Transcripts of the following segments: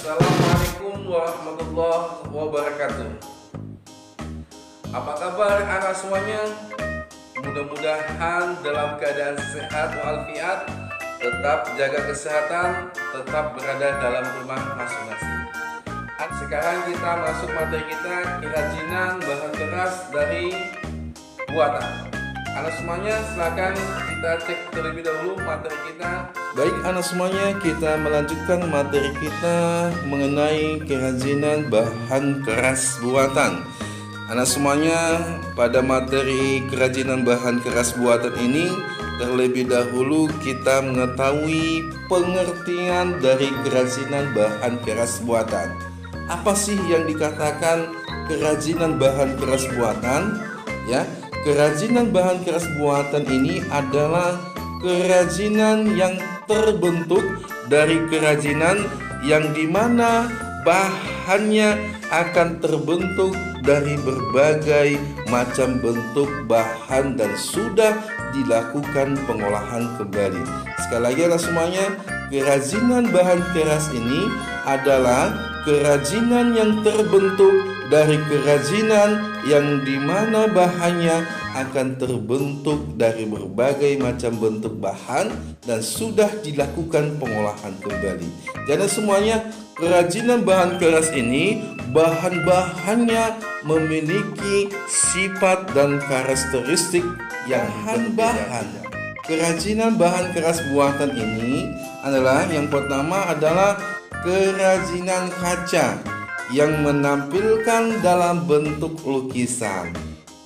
Assalamualaikum warahmatullahi wabarakatuh. Apa kabar anak semuanya? Mudah-mudahan dalam keadaan sehat walafiat, tetap jaga kesehatan, tetap berada dalam rumah masing-masing. Sekarang kita masuk materi kita, kerajinan bahan keras dari buatan. Anak semuanya silakan kita cek terlebih dahulu materi kita. Baik anak semuanya, kita melanjutkan materi kita mengenai kerajinan bahan keras buatan. Anak semuanya, pada materi kerajinan bahan keras buatan ini terlebih dahulu kita mengetahui pengertian dari kerajinan bahan keras buatan. Apa sih yang dikatakan kerajinan bahan keras buatan? Ya, kerajinan bahan keras buatan ini adalah kerajinan yang terbentuk dari kerajinan yang dimana bahannya akan terbentuk dari berbagai macam bentuk bahan dan sudah dilakukan pengolahan kembali. Sekali lagi semuanya, kerajinan bahan keras ini adalah kerajinan yang terbentuk dari kerajinan yang dimana bahannya akan terbentuk dari berbagai macam bentuk bahan dan sudah dilakukan pengolahan kembali. Jadi semuanya, kerajinan bahan keras ini bahan-bahannya memiliki sifat dan karakteristik yang berbeda. Kerajinan bahan keras buatan ini adalah yang pertama adalah kerajinan kaca yang menampilkan dalam bentuk lukisan.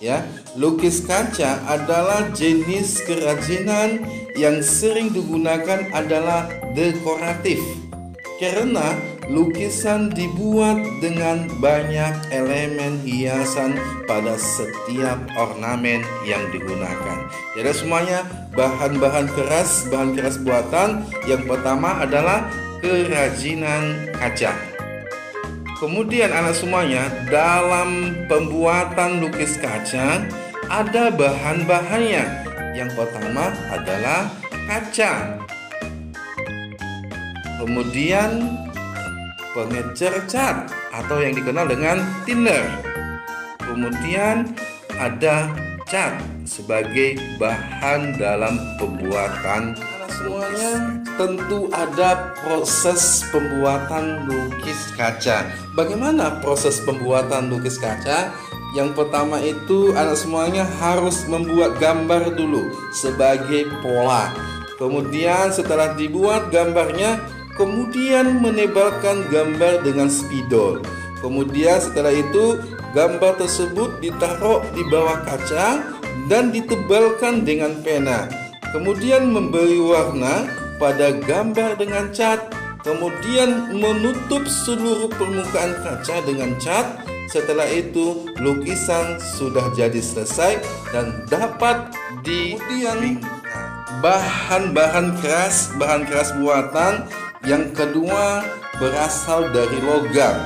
Ya, lukis kaca adalah jenis kerajinan yang sering digunakan adalah dekoratif. Karena lukisan dibuat dengan banyak elemen hiasan pada setiap ornamen yang digunakan. Jadi semuanya bahan keras buatan yang pertama adalah kerajinan kaca. Kemudian anak semuanya, dalam pembuatan lukis kaca ada bahan-bahannya. Yang pertama adalah kaca. Kemudian pengecer cat atau yang dikenal dengan thinner. Kemudian ada cat sebagai bahan dalam pembuatan. Semuanya tentu ada proses pembuatan lukis kaca. Bagaimana proses pembuatan lukis kaca? Yang pertama itu anak semuanya harus membuat gambar dulu sebagai pola. Kemudian setelah dibuat gambarnya, kemudian menebalkan gambar dengan spidol. Kemudian setelah itu gambar tersebut ditaruh di bawah kaca dan ditebalkan dengan pena. Kemudian memberi warna pada gambar dengan cat. Kemudian menutup seluruh permukaan kaca dengan cat. Setelah itu lukisan sudah jadi selesai dan dapat bahan keras buatan. Yang kedua berasal dari logam.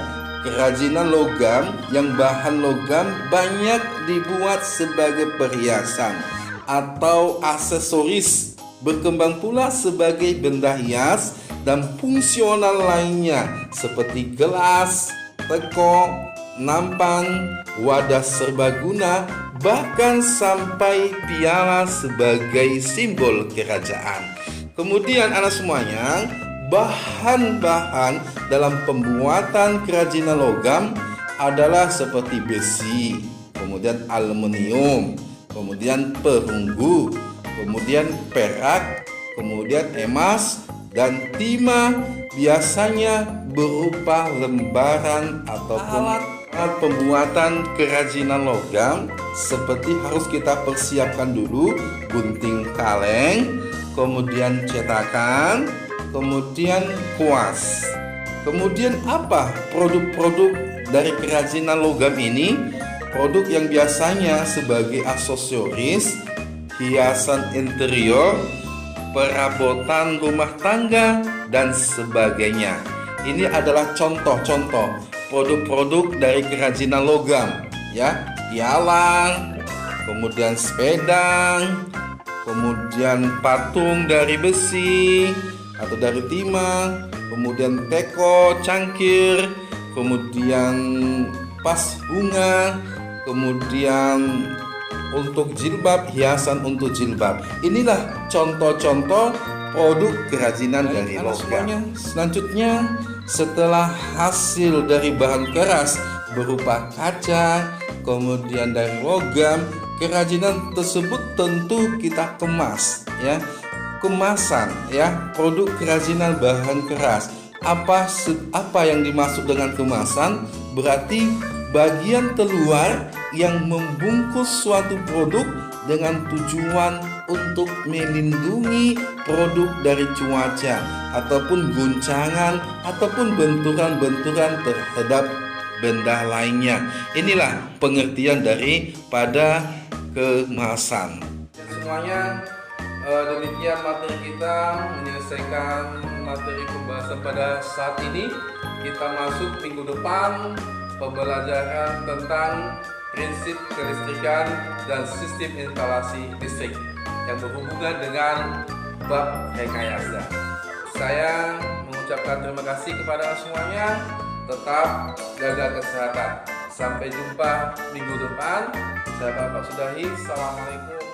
Kerajinan logam yang bahan logam banyak dibuat sebagai perhiasan atau aksesoris, berkembang pula sebagai benda hias dan fungsional lainnya seperti gelas, teko, nampan, wadah serbaguna, bahkan sampai piala sebagai simbol kerajaan. Kemudian anak semuanya, bahan-bahan dalam pembuatan kerajinan logam adalah seperti besi, kemudian aluminium, kemudian perunggu, kemudian perak, kemudian emas, dan timah, biasanya berupa lembaran ataupun alat pembuatan kerajinan logam. Seperti harus kita persiapkan dulu gunting kaleng, kemudian cetakan, kemudian kuas. Kemudian apa produk-produk dari kerajinan logam ini? Produk yang biasanya sebagai aksesoris, hiasan interior, perabotan rumah tangga, dan sebagainya. Ini adalah contoh-contoh produk-produk dari kerajinan logam, ya, piala, kemudian sepeda, kemudian patung dari besi atau dari timah, kemudian teko, cangkir, kemudian pas bunga, kemudian untuk jilbab, hiasan untuk jilbab. Inilah contoh-contoh produk kerajinan dari logam. Selanjutnya, setelah hasil dari bahan keras berupa kaca, kemudian dari logam, kerajinan tersebut tentu kita kemas, ya. Kemasan, ya, produk kerajinan bahan keras. Apa yang dimaksud dengan kemasan? Berarti bagian terluar yang membungkus suatu produk dengan tujuan untuk melindungi produk dari cuaca ataupun guncangan ataupun benturan-benturan terhadap benda lainnya. Inilah pengertian daripada kemasan. Semuanya, demikian materi kita menyelesaikan materi pembahasan pada saat ini. Kita masuk minggu depan pembelajaran tentang prinsip kelistrikan dan sistem instalasi listrik yang berhubungan dengan bab rekayasa. Saya mengucapkan terima kasih kepada semuanya. Tetap jaga kesehatan. Sampai jumpa minggu depan. Saya Bapak Sudahi. Assalamualaikum.